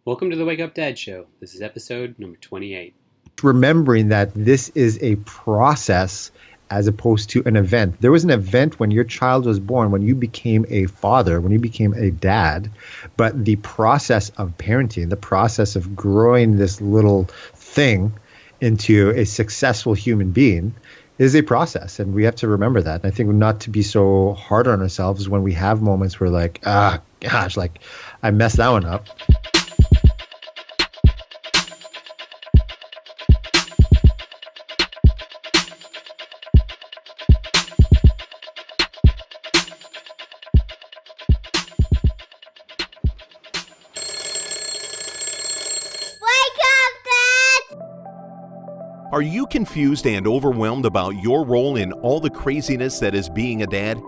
Welcome to the Wake Up Dad Show. This is episode number 28. Remembering that this is a process as opposed to an event. There was an event when your child was born, when you became a father, when you became a dad, but the process of parenting, the process of growing this little thing into a successful human being is a process. And we have to remember that. And I think not to be so hard on ourselves when we have moments where like, I messed that one up. Are you confused and overwhelmed about your role in all the craziness that is being a dad?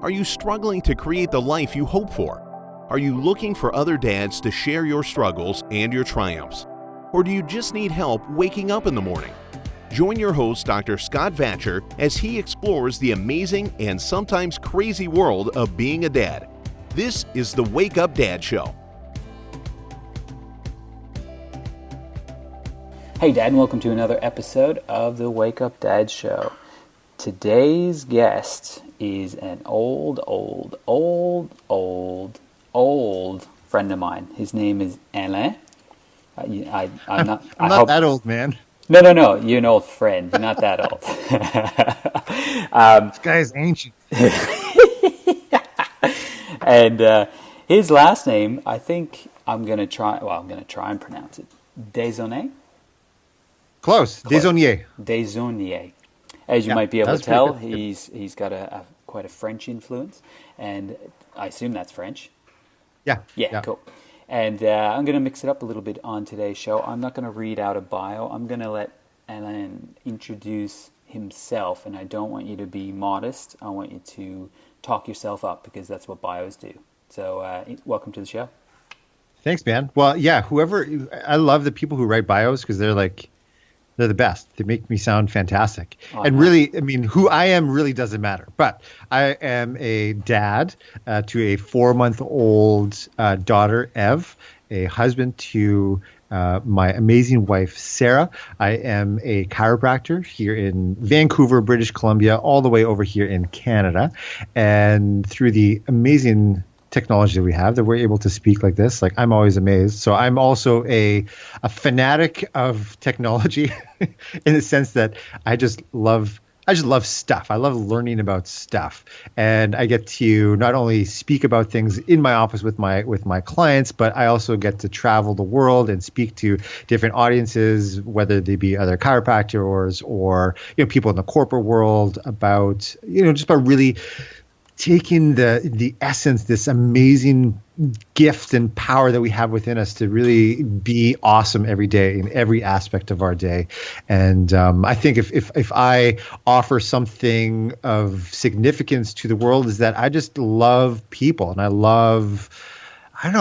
Are you struggling to create the life you hope for? Are you looking for other dads to share your struggles and your triumphs? Or do you just need help waking up in the morning? Join your host, Dr. Scott Vatcher, as he explores the amazing and sometimes crazy world of being a dad. This is the Wake Up Dad Show. Hey Dad, and welcome to another episode of the Wake Up Dad Show. Today's guest is an old friend of mine. His name is Alain. I'm not that old, man. No, you're an old friend. You're not that old. This guy is ancient. And his last name, I think I'm going to try and pronounce it. Desaulniers? Close. Desaulniers. Desaulniers. As you might be able to tell, he's got quite a French influence, and I assume that's French. Yeah. Cool. And I'm going to mix it up a little bit on today's show. I'm not going to read out a bio. I'm going to let Alain introduce himself, and I don't want you to be modest. I want you to talk yourself up because that's what bios do. So welcome to the show. Thanks, man. Well, yeah, I love the people who write bios because they're the best. They make me sound fantastic. And really, I mean, who I am really doesn't matter. But I am a dad to a 4-month-old daughter, Ev, a husband to my amazing wife, Sarah. I am a chiropractor here in Vancouver, British Columbia, all the way over here in Canada. And through the amazing technology that we have, that we're able to speak like this, like I'm always amazed. So I'm also a fanatic of technology in the sense that I just love stuff. I love learning about stuff, and I get to not only speak about things in my office with my clients, but I also get to travel the world and speak to different audiences, whether they be other chiropractors or people in the corporate world, about just about really taking the essence, this amazing gift and power that we have within us to really be awesome every day in every aspect of our day. And I think if I offer something of significance to the world, is that I just love people, and I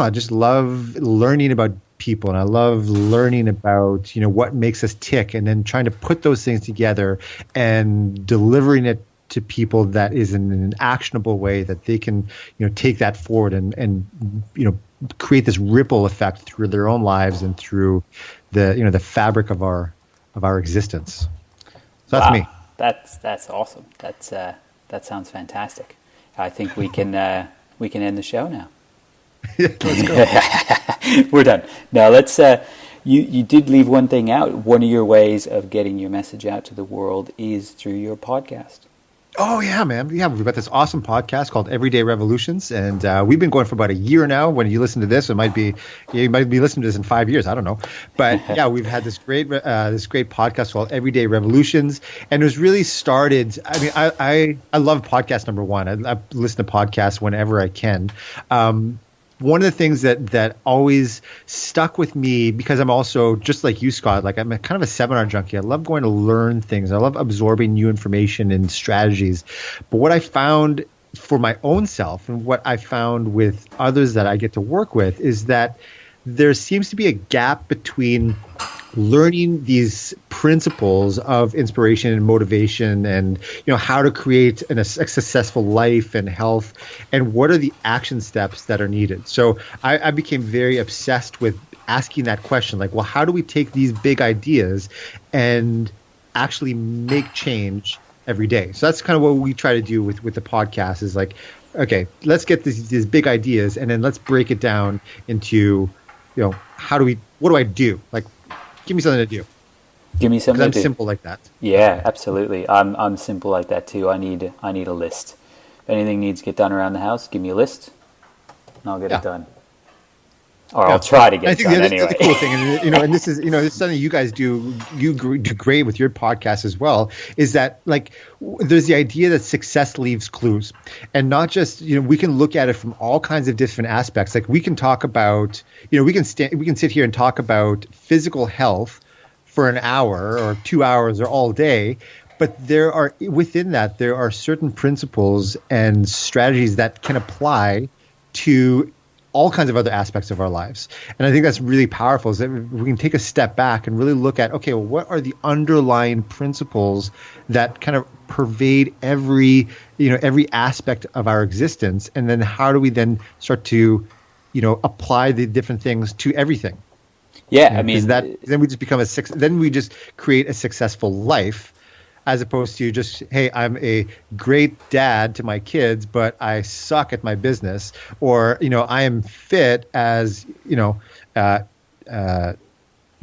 just love learning about people, and I love learning about what makes us tick, and then trying to put those things together and delivering it to people that is in an actionable way that they can take that forward and create this ripple effect through their own lives and through the fabric of our existence. So that's me. That's awesome. That sounds fantastic. I think we can end the show now. Let's go. We're done. Now let's you did leave one thing out. One of your ways of getting your message out to the world is through your podcast. Oh, yeah, man. Yeah, we've got this awesome podcast called Everyday Revolutions, and we've been going for about a year now. When you listen to this, you might be listening to this in 5 years. I don't know. But yeah, we've had this great podcast called Everyday Revolutions, and it was really started. I mean, I love podcast number one. I listen to podcasts whenever I can. One of the things that always stuck with me, because I'm also just like you, Scott, like I'm kind of a seminar junkie. I love going to learn things. I love absorbing new information and strategies. But what I found for my own self, and what I found with others that I get to work with, is that there seems to be a gap between learning these principles of inspiration and motivation, and how to create a successful life and health, and what are the action steps that are needed. So I became very obsessed with asking that question, like, well, how do we take these big ideas and actually make change every day? So that's kind of what we try to do with the podcast is like, okay, let's get these big ideas and then let's break it down into, what do I do? Like, give me something to do. Give me something to do. I'm simple like that. Yeah, absolutely. I'm simple like that too. I need a list. If anything needs to get done around the house, give me a list and I'll get it done. Or I'll try to get it done anyway. The cool thing, and this is something you guys do. You do great with your podcast as well. Is that like there's the idea that success leaves clues, and not just we can look at it from all kinds of different aspects. Like we can talk about we can sit here and talk about physical health for an hour or 2 hours or all day. But within that there are certain principles and strategies that can apply to all kinds of other aspects of our lives. And I think that's really powerful is that we can take a step back and really look at, okay, well, what are the underlying principles that kind of pervade every aspect of our existence? And then how do we then start to, apply the different things to everything? Yeah. I mean, then we just become then we just create a successful life, as opposed to just, hey, I'm a great dad to my kids, but I suck at my business, or I am fit as I'm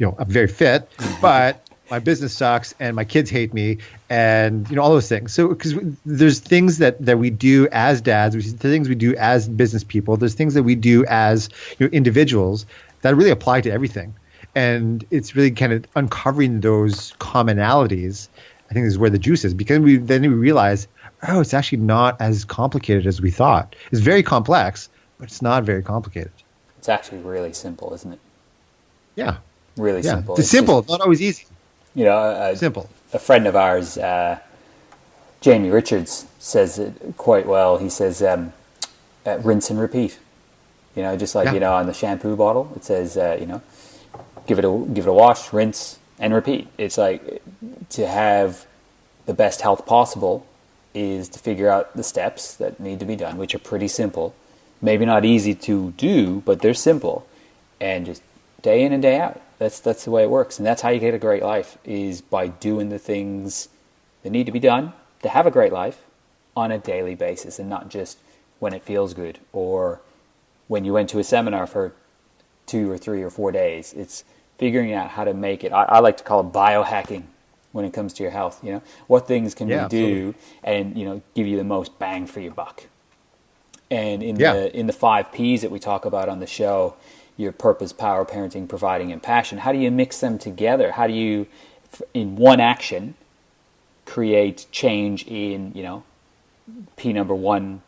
very fit, but my business sucks and my kids hate me, and all those things. So because there's things that we do as dads, there's things we do as business people, there's things that we do as individuals that really apply to everything, and it's really kind of uncovering those commonalities. I think this is where the juice is, because then we realize, it's actually not as complicated as we thought. It's very complex, but it's not very complicated. It's actually really simple, isn't it? Yeah. Really simple. It's simple, not always easy. Simple. A friend of ours, Jamie Richards, says it quite well. He says, rinse and repeat. Just like, on the shampoo bottle, it says, give it a wash, rinse, and repeat. It's like to have the best health possible is to figure out the steps that need to be done, which are pretty simple. Maybe not easy to do, but they're simple. And just day in and day out. That's the way it works. And that's how you get a great life, is by doing the things that need to be done to have a great life on a daily basis, and not just when it feels good or when you went to a seminar for 2 or 3 or 4 days. It's figuring out how to make it. I like to call it biohacking when it comes to your health. What things can we do and give you the most bang for your buck. And in the 5 Ps that we talk about on the show, your purpose, power, parenting, providing, and passion, how do you mix them together? How do you, in one action, create change in P number 1,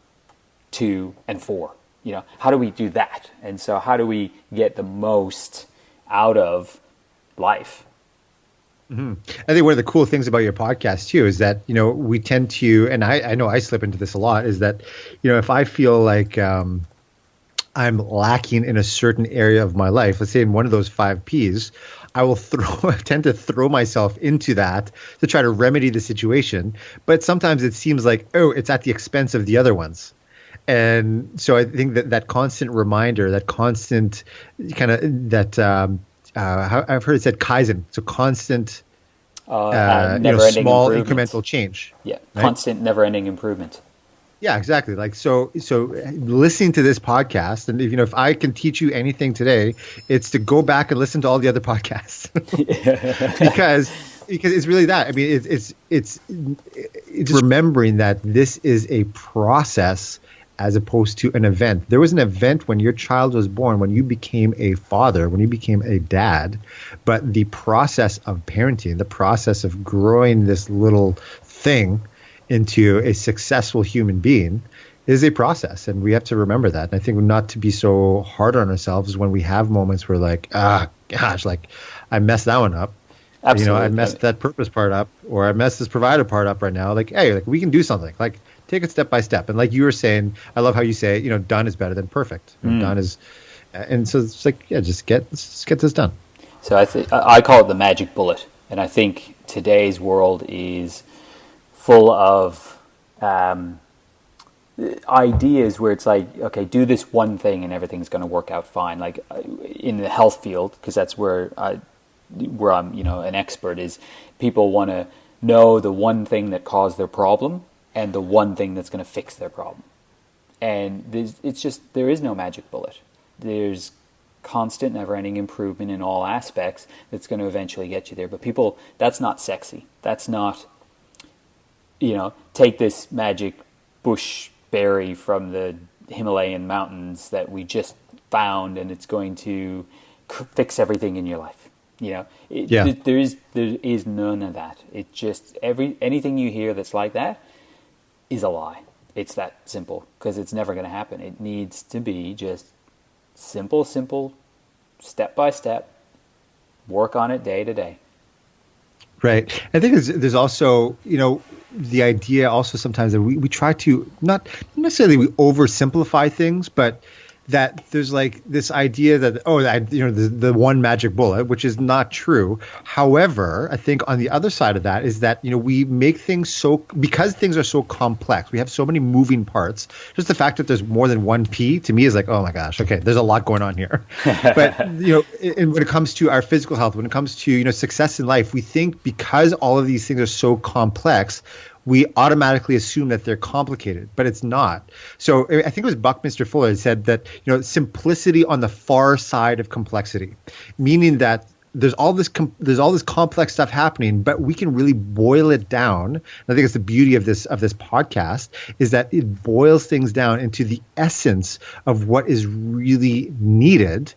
2, and 4? How do we do that? And so how do we get the most out of life? Mm-hmm. I think one of the cool things about your podcast too is that we tend to, and I know I slip into this a lot, is that if I feel like I'm lacking in a certain area of my life, let's say in one of those 5 Ps, I will tend to throw myself into that to try to remedy the situation. But sometimes it seems like, it's at the expense of the other ones. And so I think that constant reminder, that constant kind of I've heard it said Kaizen, so constant, small incremental change. Yeah, right? Constant, never-ending improvement. Yeah, exactly. Like so listening to this podcast, and if I can teach you anything today, it's to go back and listen to all the other podcasts, because it's really that. I mean, it's remembering that this is a process as opposed to an event. There was an event when your child was born, when you became a father, when you became a dad, but the process of parenting, the process of growing this little thing into a successful human being is a process, and we have to remember that. And I think not to be so hard on ourselves when we have moments where like, like I messed that one up. Absolutely. I messed that purpose part up, or I messed this provider part up right now. Like, hey, like we can do something. Like, take it step by step. And like you were saying, I love how you say, done is better than perfect. Done is, and so it's like, let's get this done. So I call it the magic bullet. And I think today's world is full of ideas where it's like, okay, do this one thing and everything's going to work out fine. Like in the health field, because that's where I'm, an expert, is people want to know the one thing that caused their problem and the one thing that's going to fix their problem. And there is no magic bullet. There's constant, never-ending improvement in all aspects that's going to eventually get you there. But people, that's not sexy. That's not, take this magic bush berry from the Himalayan mountains that we just found and it's going to fix everything in your life. There is none of that. It just, anything you hear that's like that is a lie. It's that simple, because it's never going to happen. It needs to be just simple, step by step, work on it day to day. Right. I think there's also, the idea also sometimes that we try to not necessarily we oversimplify things, but that there's like this idea that, the one magic bullet, which is not true. However, I think on the other side of that is that, we make things because things are so complex, we have so many moving parts. Just the fact that there's more than one P to me is like, oh my gosh, okay, there's a lot going on here. But, and when it comes to our physical health, when it comes to, success in life, we think because all of these things are so complex, we automatically assume that they're complicated, but it's not. So I think it was Buckminster Fuller that said that, simplicity on the far side of complexity, meaning that there's all this complex stuff happening, but we can really boil it down. And I think it's the beauty of this podcast is that it boils things down into the essence of what is really needed.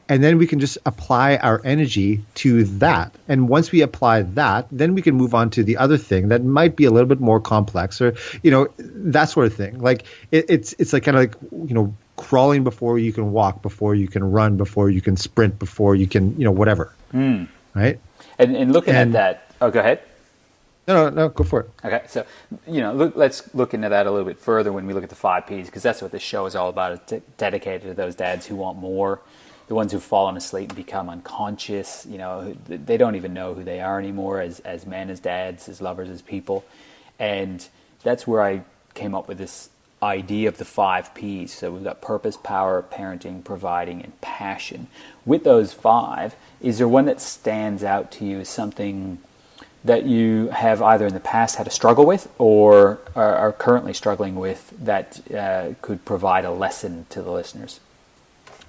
And then we can just apply our energy to that. And once we apply that, then we can move on to the other thing that might be a little bit more complex or, that sort of thing. Like it's like kind of like, crawling before you can walk, before you can run, before you can sprint, before you can, whatever. Right. And looking at that. Oh, go ahead. No, go for it. Okay. So, let's look into that a little bit further when we look at the 5 Ps, because that's what this show is all about. It's dedicated to those dads who want more. The ones who've fallen asleep and become unconscious, they don't even know who they are anymore as men, as dads, as lovers, as people. And that's where I came up with this idea of the 5 Ps. So we've got purpose, power, parenting, providing, and passion. With those 5, is there one that stands out to you as something that you have either in the past had a struggle with or are currently struggling with that could provide a lesson to the listeners?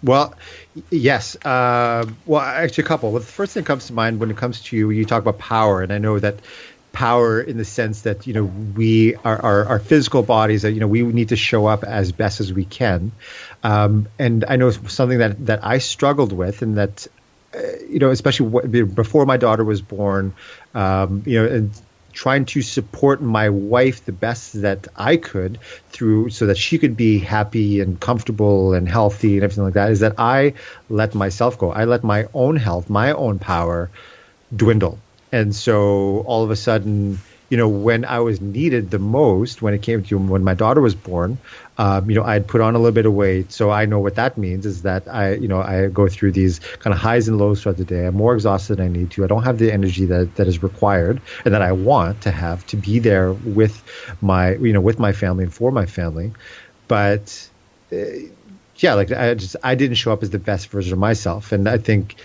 Well, yes. Actually, a couple. Well, the first thing that comes to mind when it comes to you talk about power, and I know that power in the sense that we our physical bodies that we need to show up as best as we can, and I know it's something that I struggled with, and that especially before my daughter was born, and trying to support my wife the best that I could so that she could be happy and comfortable and healthy and everything like that, is that I let myself go. I let my own health, my own power dwindle. And so all of a sudden, when I was needed the most, when when my daughter was born, I'd put on a little bit of weight. So I know what that means is that I go through these kind of highs and lows throughout the day. I'm more exhausted than I need to. I don't have the energy that is required and that I want to have to be there with my family and for my family. But I didn't show up as the best version of myself. And I think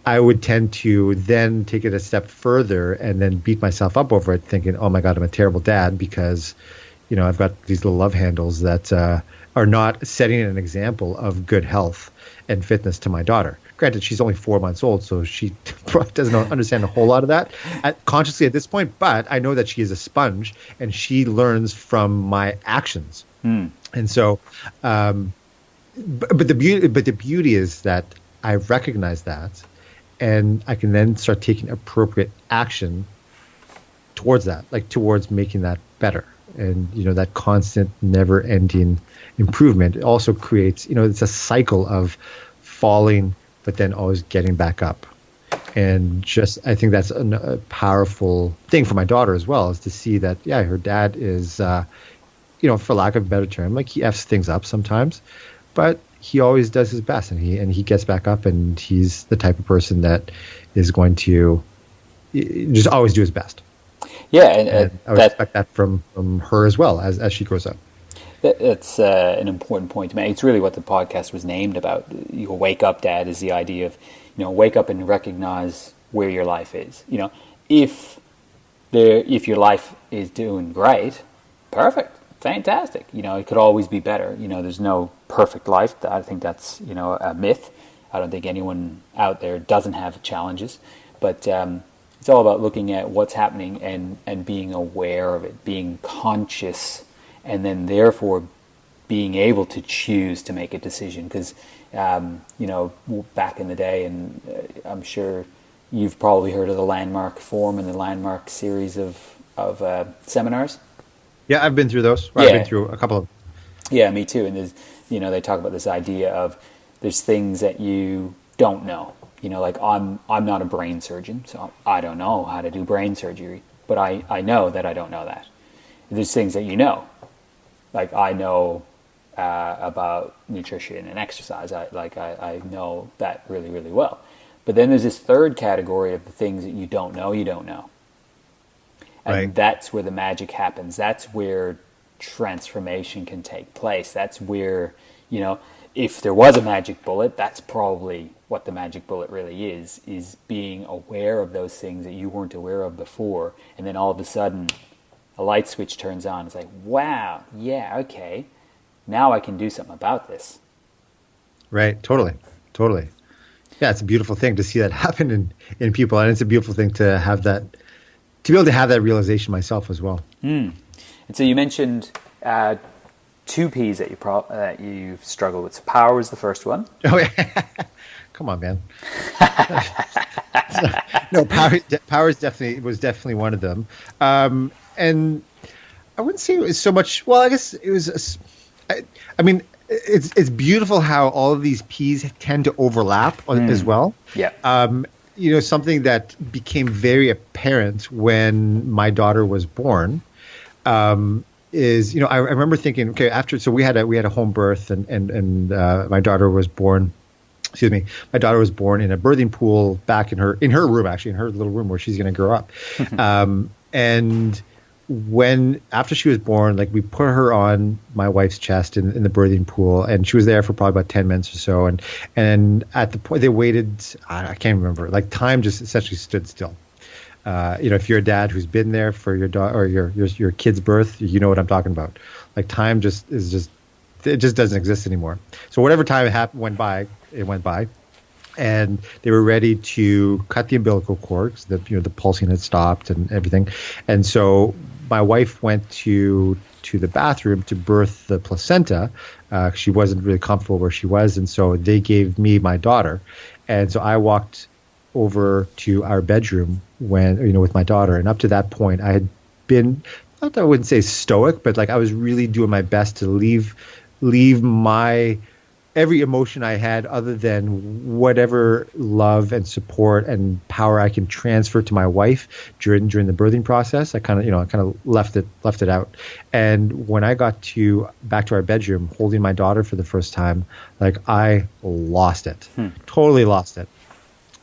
I would tend to then take it a step further and then beat myself up over it, thinking, oh my God, I'm a terrible dad because, I've got these little love handles that are not setting an example of good health and fitness to my daughter. Granted, she's only 4 months old, so she doesn't understand a whole lot of that consciously at this point, but I know that she is a sponge and she learns from my actions. And so, but the beauty is that I recognize that, and I can then start taking appropriate action towards that, like towards making that better. And, that constant, never-ending improvement. It also creates, it's a cycle of falling, but then always getting back up. And I think that's a powerful thing for my daughter as well, is to see that, her dad is, for lack of a better term, like he F's things up sometimes, but he always does his best, and he gets back up, and he's the type of person that is going to just always do his best. Yeah, and I would expect that from her as well as she grows up. That's an important point to make. It's really what the podcast was named about. Your Wake Up Dad is the idea of, wake up and recognize where your life is. If your life is doing great, perfect, fantastic. It could always be better. There's no perfect life. I think that's, a myth. I don't think anyone out there doesn't have challenges, but it's all about looking at what's happening and being aware of it, being conscious, and then therefore being able to choose to make a decision. Because, back in the day, and I'm sure you've probably heard of the Landmark Forum and the Landmark series of seminars. Yeah, I've been through those. I've been through a couple of them. Yeah, me too. And there's, they talk about this idea of there's things that you don't know. Like I'm not a brain surgeon, so I don't know how to do brain surgery, but I know that I don't know that. There's things that like I know about nutrition and exercise. I know that really, really well. But then there's this third category of the things that you don't know. And that's where the magic happens. That's where transformation can take place. That's where, if there was a magic bullet, that's probably what the magic bullet really is being aware of those things that you weren't aware of before. And then all of a sudden, a light switch turns on. It's like, wow, yeah, okay. Now I can do something about this. Right, totally. Yeah, it's a beautiful thing to see that happen in people. And it's a beautiful thing to have that, to be able to have that realization myself as well. And so you mentioned two P's that you've struggled with. So power was the first one. Oh yeah, come on, man. No, power was definitely one of them. And I wouldn't say it was so much. Well, I guess it was. I mean, it's beautiful how all of these P's tend to overlap as well. Yeah. Something that became very apparent when my daughter was born. Is I remember thinking, okay, so we had a home birth and my daughter was born. Excuse me, my daughter was born in a birthing pool back in her room, actually in her little room where she's going to grow up. And after she was born, like we put her on my wife's chest in the birthing pool, and she was there for probably about 10 minutes or so. And at the point they waited, I can't remember, like time just essentially stood still. If you're a dad who's been there for your daughter or your kid's birth, you know what I'm talking about. Like time it just doesn't exist anymore. So whatever time went by, and they were ready to cut the umbilical cord. The pulsing had stopped and everything. And so my wife went to the bathroom to birth the placenta. She wasn't really comfortable where she was, and so they gave me my daughter. And so I walked over to our bedroom with my daughter, and up to that point I had been, not that I wouldn't say stoic, but like I was really doing my best to leave my every emotion I had other than whatever love and support and power I can transfer to my wife during the birthing process. I kind of left it out. And when I got back to our bedroom holding my daughter for the first time, like I lost it. Totally lost it.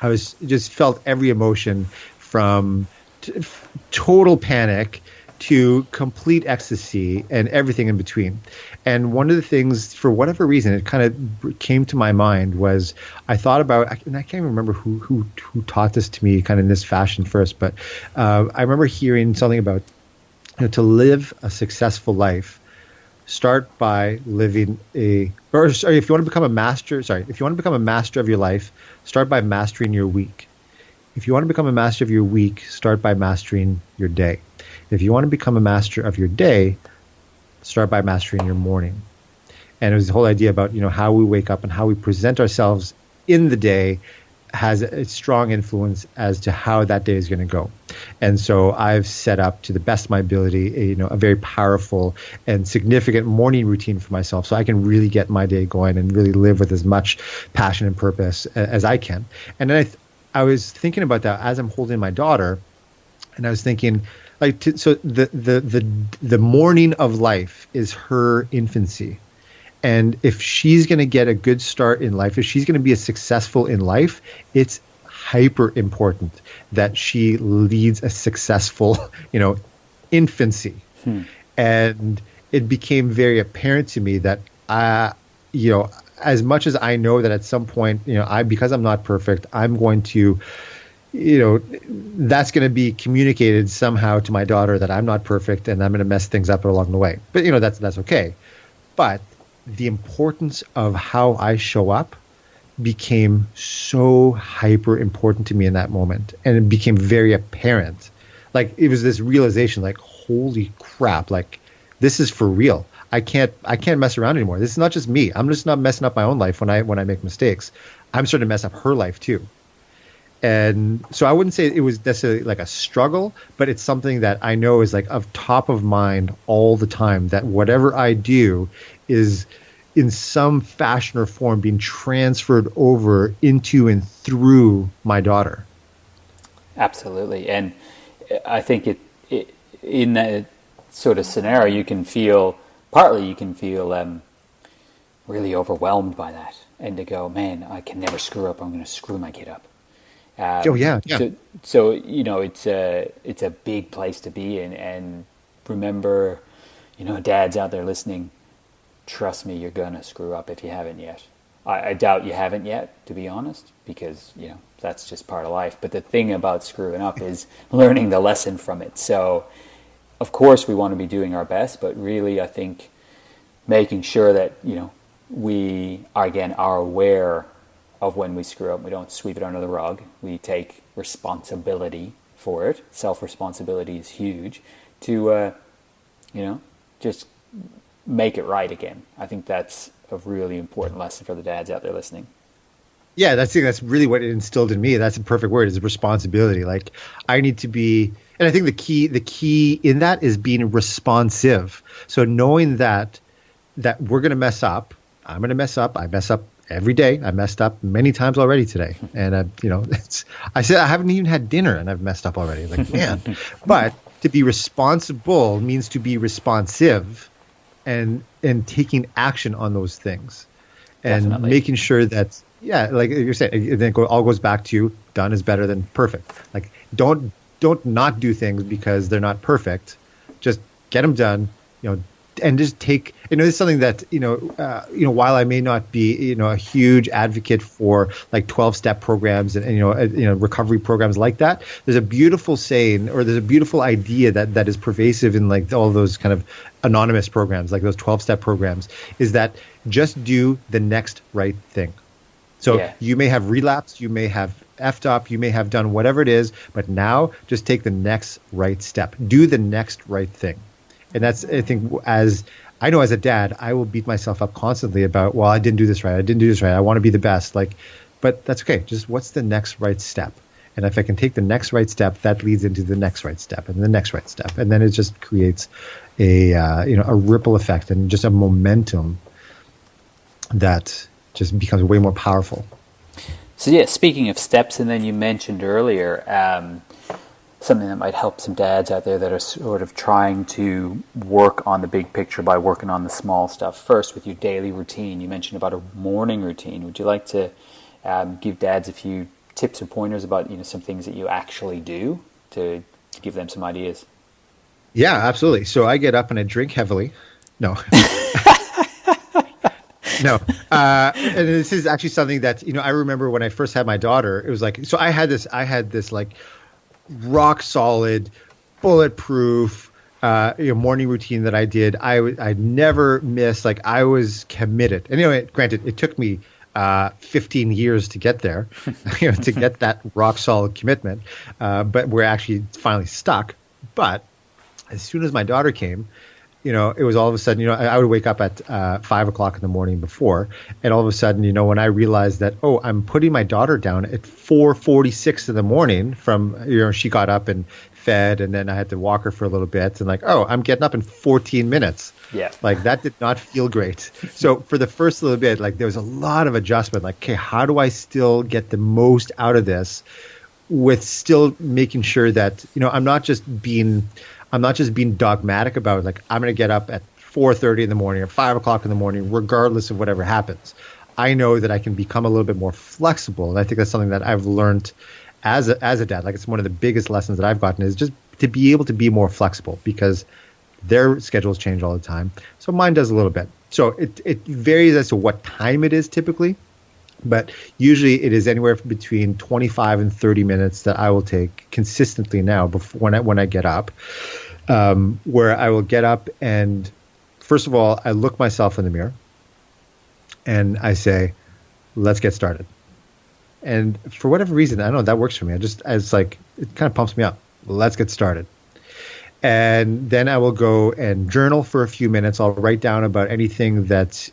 I just felt every emotion from total panic to complete ecstasy and everything in between. And one of the things, for whatever reason, it kind of came to my mind was I thought about, and I can't even remember who taught this to me kind of in this fashion first, but I remember hearing something about to live a successful life, start by living if you want to become a master of your life, start by mastering your week. If you want to become a master of your week, start by mastering your day. If you want to become a master of your day, start by mastering your morning. And it was the whole idea about, how we wake up and how we present ourselves in the day has a strong influence as to how that day is going to go. And so I've set up, to the best of my ability, a very powerful and significant morning routine for myself, so I can really get my day going and really live with as much passion and purpose as I can. And then I was thinking about that as I'm holding my daughter, and I was thinking, so the morning of life is her infancy. And if she's going to get a good start in life, if she's going to be successful in life, it's hyper important that she leads a successful, infancy. And it became very apparent to me that you know, as much as I know that at some point, you know, because I'm not perfect, I'm going to, you know, that's going to be communicated somehow to my daughter that I'm not perfect and I'm going to mess things up along the way. But, you know, that's okay. But the importance of how I show up became so hyper important to me in that moment. And it became very apparent. Like, it was this realization, like, holy crap, like, this is for real. I can't mess around anymore. This is not just me. I'm just not messing up my own life when I make mistakes. I'm starting to mess up her life too. And so I wouldn't say it was necessarily like a struggle, but it's something that I know is like of top of mind all the time, that whatever I do is in some fashion or form being transferred over into and through my daughter. Absolutely. And I think it in that sort of scenario, you can feel really overwhelmed by that, and to go, man, I can never screw up. I'm going to screw my kid up. Yeah. So you know, it's a big place to be in. And remember, you know, dads out there listening, trust me, you're going to screw up if you haven't yet. I doubt you haven't yet, to be honest, because, you know, that's just part of life. But the thing about screwing up is learning the lesson from it. So, of course, we want to be doing our best, but really, I think making sure that, you know, we are aware of when we screw up. We don't sweep it under the rug. We take responsibility for it. Self-responsibility is huge to, you know, just make it right again. I think that's a really important lesson for the dads out there listening. Yeah, that's really what it instilled in me. That's a perfect word, is responsibility. Like, I need to be, and I think the key in that is being responsive. So knowing that we're going to mess up, I'm going to mess up. I mess up every day. I messed up many times already today. And, you know, I said I haven't even had dinner and I've messed up already. Like, man. But to be responsible means to be responsive and taking action on those things. And Definitely. Making sure that, yeah, like you're saying, then it all goes back to done is better than perfect. Like, don't not do things because they're not perfect. Just get them done, you know, and just take, you know, it's something that, you know, while I may not be, you know, a huge advocate for like 12-step programs and you know, recovery programs like that, there's a beautiful saying, or there's a beautiful idea that is pervasive in like all those kind of anonymous programs, like those 12-step programs, is that just do the next right thing. So You may have relapsed, you may have effed up, you may have done whatever it is, but now just take the next right step. Do the next right thing. And that's, I think, as I know as a dad, I will beat myself up constantly about, well, I didn't do this right. I want to be the best. Like, but that's okay. Just what's the next right step? And if I can take the next right step, that leads into the next right step and the next right step. And then it just creates a ripple effect and just a momentum that just becomes way more powerful. So yeah, speaking of steps, and then you mentioned earlier, something that might help some dads out there that are sort of trying to work on the big picture by working on the small stuff first with your daily routine. You mentioned about a morning routine. Would you like to give dads a few tips or pointers about, you know, some things that you actually do to give them some ideas? Yeah, absolutely. So I get up and I drink heavily. No. No. And this is actually something that, you know, I remember when I first had my daughter, it was like, so I had this like rock solid, bulletproof, morning routine that I did. I never missed. Like, I was committed. And anyway, granted, it took me 15 years to get there, you know, to get that rock solid commitment. But we're actually finally stuck. But as soon as my daughter came, you know, it was all of a sudden, you know, I would wake up at 5 o'clock in the morning before, and all of a sudden, you know, when I realized that, oh, I'm putting my daughter down at 4:46 in the morning from, you know, she got up and fed, and then I had to walk her for a little bit, and like, oh, I'm getting up in 14 minutes. Yeah. Like, that did not feel great. So for the first little bit, like, there was a lot of adjustment. Like, okay, how do I still get the most out of this with still making sure that, you know, I'm not just being dogmatic about, like, I'm going to get up at 4:30 in the morning or 5 o'clock in the morning, regardless of whatever happens. I know that I can become a little bit more flexible. And I think that's something that I've learned as a dad. Like, it's one of the biggest lessons that I've gotten, is just to be able to be more flexible, because Their schedules change all the time. So mine does a little bit. So it varies as to what time it is typically. But usually it is anywhere between 25 and 30 minutes that I will take consistently now before, when I get up, where I will get up and, first of all, I look myself in the mirror and I say, let's get started. And for whatever reason, I don't know, that works for me. It's like, it kind of pumps me up. Let's get started. And then I will go and journal for a few minutes. I'll write down about anything that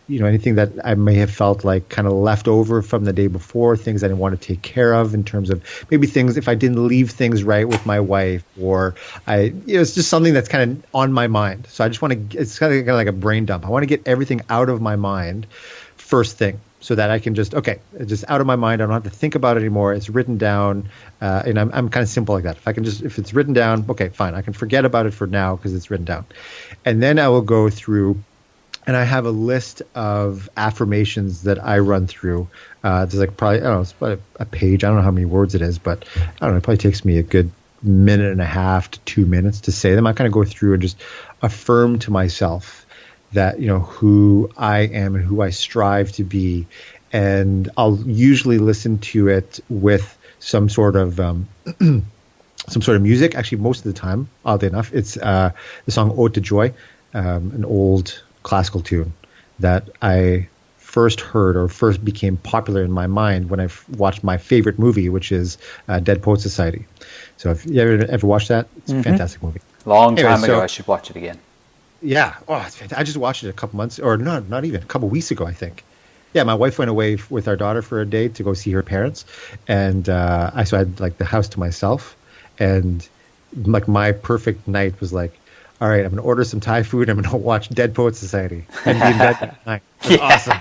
I may have felt like kind of left over from the day before, things I didn't want to take care of in terms of maybe things, if I didn't leave things right with my wife, or it's just something that's kind of on my mind. So I just want to, it's kind of like a brain dump. I want to get everything out of my mind first thing, so that I can just out of my mind. I don't have to think about it anymore. It's written down, and I'm kind of simple like that. If it's written down, okay, fine. I can forget about it for now because it's written down. And then I will go through, and I have a list of affirmations that I run through. There's like probably, I don't know, it's about a page. I don't know how many words it is, but I don't know. It probably takes me a good minute and a half to 2 minutes to say them. I kind of go through and just affirm to myself that, who I am and who I strive to be. And I'll usually listen to it with some sort of music. Actually, most of the time, oddly enough, it's the song Ode to Joy, an old classical tune that I first heard or first became popular in my mind when I watched my favorite movie, which is Dead Poets Society. So if you ever watched that, it's a fantastic movie. Long time ago, I should watch it again. Yeah. Oh, it's fantastic. I just watched it a couple months, or not even, a couple weeks ago, I think. Yeah, my wife went away with our daughter for a day to go see her parents, and I had like the house to myself, and like my perfect night was like, all right, I'm going to order some Thai food, I'm going to watch Dead Poets Society, and be in bed that night. It was awesome.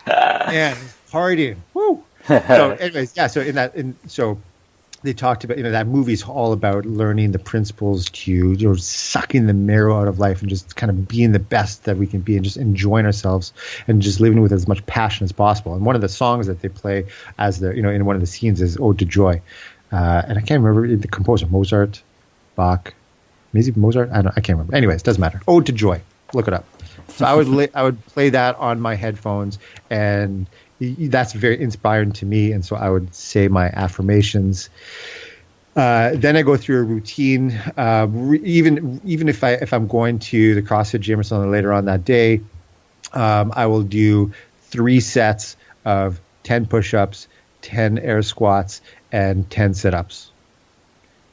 Man, partying. Woo! So anyways, yeah, so they talked about, that movie's all about learning the principles to, sucking the marrow out of life and just kind of being the best that we can be and just enjoying ourselves and just living with as much passion as possible. And one of the songs that they play as in one of the scenes is Ode to Joy. And I can't remember the composer, Mozart, Bach, maybe Mozart. I can't remember. Anyways, doesn't matter. Ode to Joy. Look it up. So I would play that on my headphones, and that's very inspiring to me. And so I would say my affirmations. Then I go through a routine. Even if I'm going to the CrossFit gym or something later on that day, I will do 3 sets of 10 push-ups, 10 air squats, and 10 sit-ups.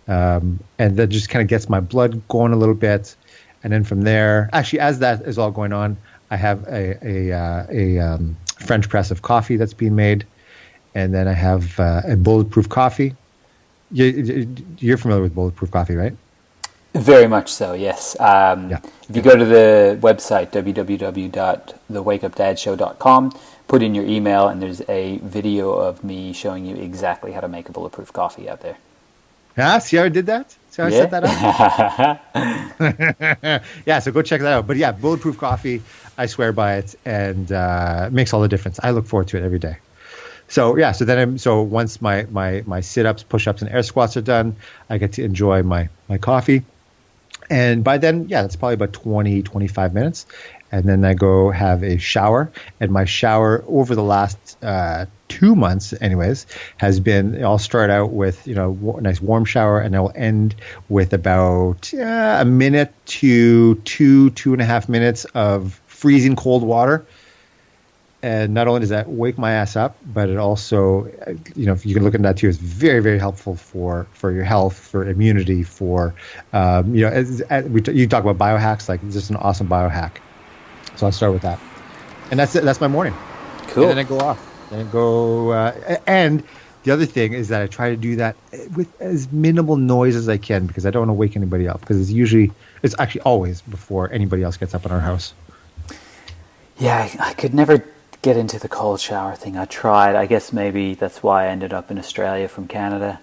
And that just kind of gets my blood going a little bit. And then from there, actually, as that is all going on, I have a French press of coffee that's being made, and then I have a bulletproof coffee. You're familiar with bulletproof coffee, right? Very much so, yes. If you go to the website, www.thewakeupdadshow.com, put in your email, and there's a video of me showing you exactly how to make a bulletproof coffee out there. Yeah, see how I did that? See how I set that up? Yeah, so go check that out. But yeah, bulletproof coffee, I swear by it, and it makes all the difference. I look forward to it every day. So yeah, so once my sit-ups, push-ups, and air squats are done, I get to enjoy my coffee. And by then, yeah, that's probably about 20, 25 minutes. And then I go have a shower. And my shower over the last 2 months, anyways, has been, I'll start out with, a nice warm shower, and I'll end with about a minute to 2.5 minutes of freezing cold water. And not only does that wake my ass up, but it also, if you can look at that too, it's very, very helpful for your health, for immunity, for, you talk about biohacks, like it's just an awesome biohack. So I'll start with that. And that's my morning. Cool. And then I go off. And the other thing is that I try to do that with as minimal noise as I can, because I don't want to wake anybody up, because it's actually always before anybody else gets up in our house. Yeah, I could never get into the cold shower thing. I tried. I guess maybe that's why I ended up in Australia from Canada.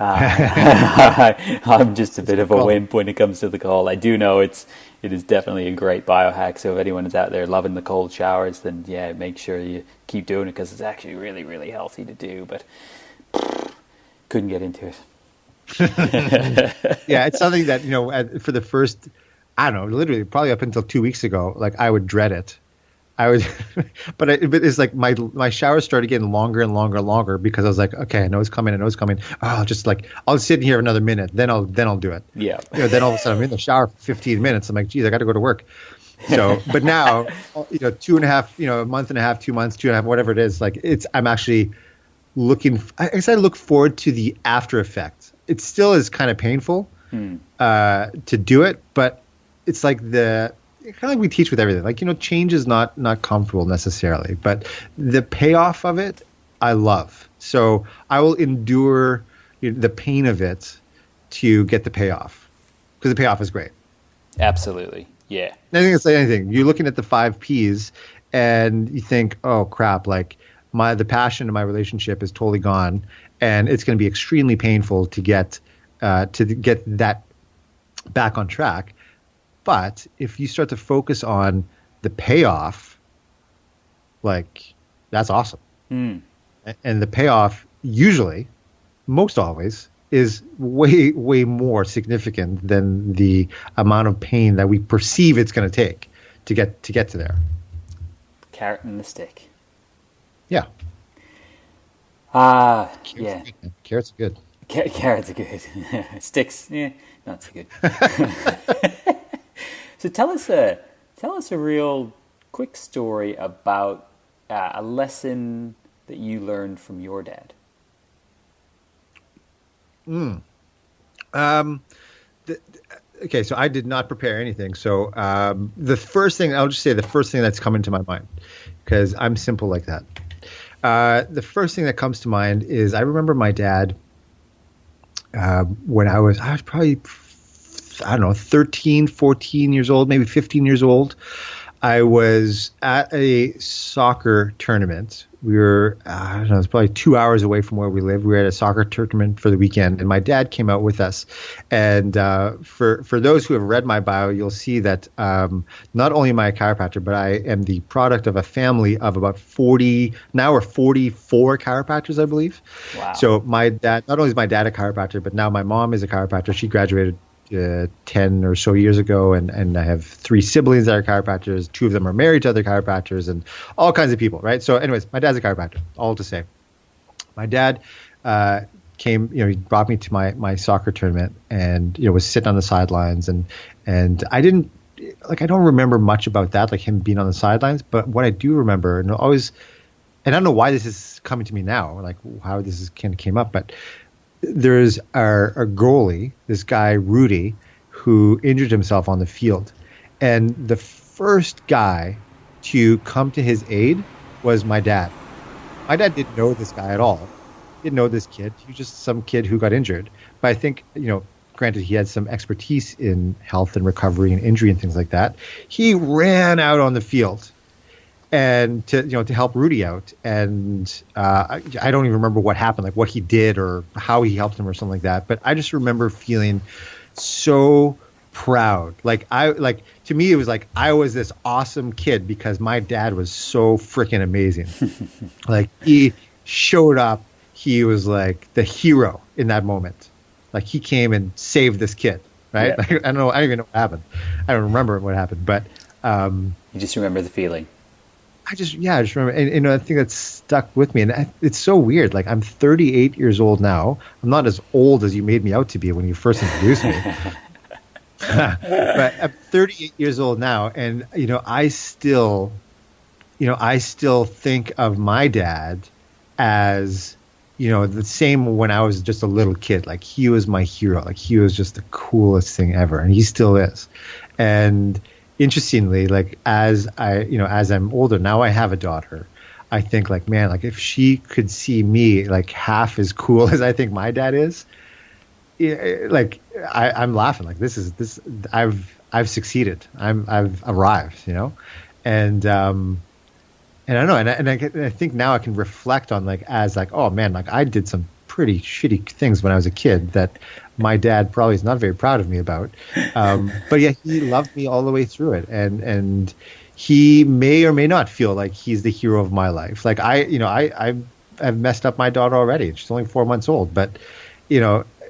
I'm just a bit of a wimp when it comes to the cold. I do know it is definitely a great biohack. So if anyone is out there loving the cold showers, then yeah, make sure you keep doing it, because it's actually really, really healthy to do. But couldn't get into it. Yeah, it's something that for the first I don't know, literally probably up until 2 weeks ago, like I would dread it. I would, but it's like my showers started getting longer and longer and longer because I was like, okay, I know it's coming. Oh, I'll just like, I'll sit in here another minute. Then I'll do it. Yeah. Then all of a sudden I'm in the shower for 15 minutes. I'm like, geez, I got to go to work. So, but now, 2.5, a month and a half, 2 months, 2.5, whatever it is, like I'm actually I guess I look forward to the after effect. It still is kind of painful to do it, but it's like kind of like we teach with everything. Like, change is not comfortable necessarily, but the payoff of it, I love. So I will endure the pain of it to get the payoff because the payoff is great. Absolutely. Yeah. I think it's like anything. You're looking at the 5 Ps and you think, oh crap, like the passion in my relationship is totally gone and it's going to be extremely painful to get that back on track. But if you start to focus on the payoff, like that's awesome. And the payoff usually, most always, is way, way more significant than the amount of pain that we perceive it's going to take to get to there. Carrot and the stick. Yeah. Yeah. Carrots are good. Carrots are good. Sticks, yeah, not so good. So tell us a real quick story about a lesson that you learned from your dad. Okay, so I did not prepare anything. So the first thing that's come into my mind, because I'm simple like that. The first thing that comes to mind is I remember my dad when I was probably, I don't know, 13, 14 years old, maybe 15 years old. I was at a soccer tournament. We were, I don't know, it was probably 2 hours away from where we live. We were at a soccer tournament for the weekend, and my dad came out with us. And for those who have read my bio, you'll see that not only am I a chiropractor, but I am the product of a family of about 40, now we're 44 chiropractors, I believe. Wow. So my dad, not only is my dad a chiropractor, but now my mom is a chiropractor. She graduated 10 or so years ago, and I have 3 siblings that are chiropractors. 2 of them are married to other chiropractors, and all kinds of people, right? So anyways, my dad's a chiropractor, all to say. My dad came, he brought me to my soccer tournament and, was sitting on the sidelines, and I don't remember much about that, like him being on the sidelines, but what I do remember, and I don't know why this is coming to me now, like how this kind of came up, but there's our goalie, this guy, Rudy, who injured himself on the field. And the first guy to come to his aid was my dad. My dad didn't know this guy at all. Didn't know this kid. He was just some kid who got injured. But I think, granted, he had some expertise in health and recovery and injury and things like that. He ran out on the field and to help Rudy out. And I don't even remember what happened, like what he did or how he helped him or something like that. But I just remember feeling so proud. To me, it was like I was this awesome kid because my dad was so freaking amazing. Like he showed up. He was like the hero in that moment. Like he came and saved this kid, right? Yeah. I don't even know what happened. I don't remember what happened, but you just remember the feeling. I just remember, and I think that's stuck with me. And it's so weird. Like I'm 38 years old now. I'm not as old as you made me out to be when you first introduced me. But I'm 38 years old now, and I still think of my dad as the same when I was just a little kid. Like he was my hero. Like he was just the coolest thing ever, and he still is. And interestingly, like as I'm older now, I have a daughter. I think like, man, like if she could see me like half as cool as I think my dad is, like I'm laughing. Like this. I've succeeded. I've arrived. And I don't know. And I think now I can reflect on oh man, like I did some pretty shitty things when I was a kid that my dad probably is not very proud of me about. But yeah, he loved me all the way through it. And he may or may not feel like he's the hero of my life. Like I've messed up my daughter already. She's only 4 months old, but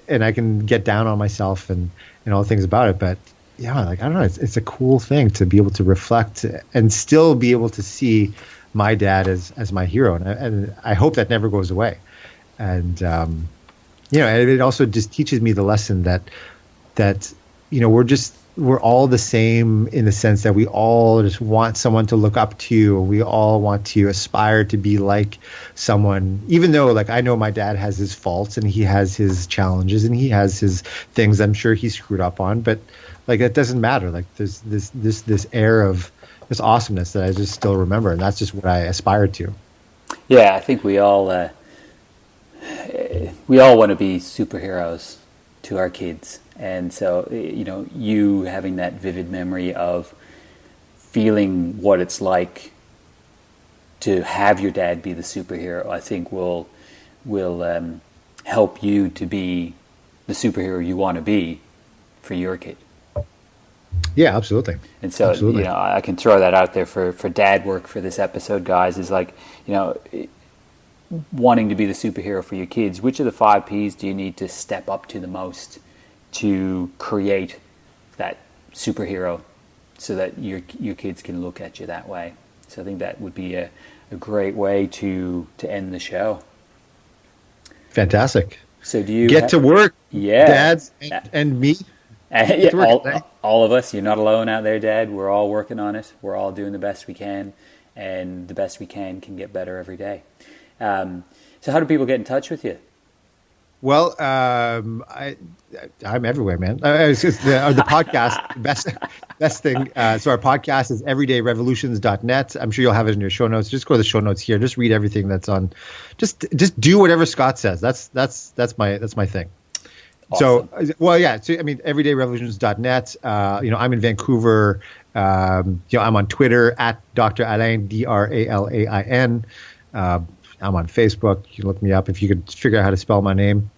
and I can get down on myself and all things about it. But yeah, like, I don't know, it's a cool thing to be able to reflect and still be able to see my dad as my hero. And I hope that never goes away. And, you know, it also just teaches me the lesson that, you know, we're all the same in the sense that we all just want someone to look up to. We all want to aspire to be like someone, even though, like, I know my dad has his faults and he has his challenges and he has his things I'm sure he screwed up on, but like, it doesn't matter. Like, there's this air of this awesomeness that I just still remember. And that's just what I aspire to. Yeah. I think we all want to be superheroes to our kids. And so, you know, you having that vivid memory of feeling what it's like to have your dad be the superhero, I think will help you to be the superhero you want to be for your kid. Yeah, absolutely. And so, you know, I can throw that out there for dad work for this episode, guys, is like, you know, wanting to be the superhero for your kids. Which of the 5 Ps do you need to step up to the most to create that superhero so that your kids can look at you that way? So I think that would be a great way to end the show. Fantastic. So do you get to work, dads and me? All of us. You're not alone out there, Dad. We're all working on it. We're all doing the best we can, and the best we can get better every day. So how do people get in touch with you? Well, I'm everywhere, man. The podcast, best thing. So our podcast is everydayrevolutions.net. I'm sure you'll have it in your show notes. Just go to the show notes here. Just read everything that's on. Just do whatever Scott says. That's my thing. Awesome. So, well, yeah. So, I mean, everydayrevolutions.net. You know, I'm in Vancouver. You know, I'm on Twitter at Dr. Alain, DRALAIN. I'm on Facebook. You can look me up. If you could figure out how to spell my name,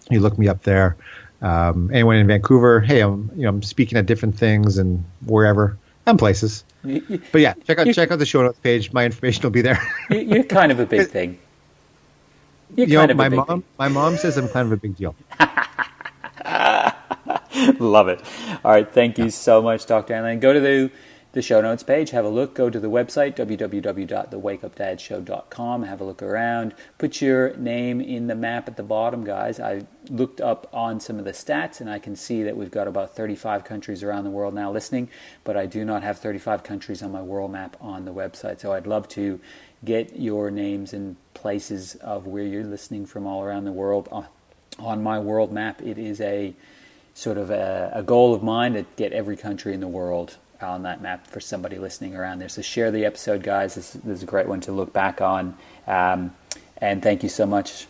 you look me up there. Anyone in Vancouver, hey, I'm speaking at different things and wherever and places. But yeah, check out the show notes page. My information will be there. You're kind of a big thing. My mom says I'm kind of a big deal. Love it. All right. Thank you so much, Dr. Alain. Go to the show notes page. Have a look. Go to the website, www.thewakeupdadshow.com. Have a look around. Put your name in the map at the bottom, guys. I looked up on some of the stats, and I can see that we've got about 35 countries around the world now listening, but I do not have 35 countries on my world map on the website. So I'd love to get your names and places of where you're listening from all around the world on my world map. It is a sort of a goal of mine to get every country in the world on that map for somebody listening around there. So share the episode, guys. This is a great one to look back on. And thank you so much,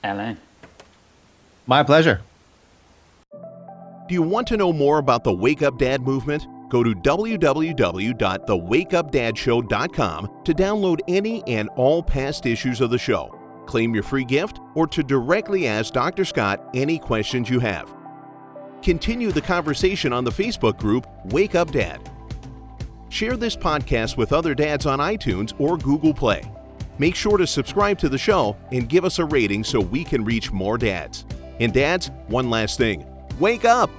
Alain. My pleasure. Do you want to know more about the Wake Up Dad movement? Go to www.thewakeupdadshow.com to download any and all past issues of the show, claim your free gift, or to directly ask Dr. Scott any questions you have. Continue the conversation on the Facebook group Wake Up Dad. Share this podcast with other dads on iTunes or Google Play. Make sure to subscribe to the show and give us a rating so we can reach more dads. And dads, one last thing. Wake up!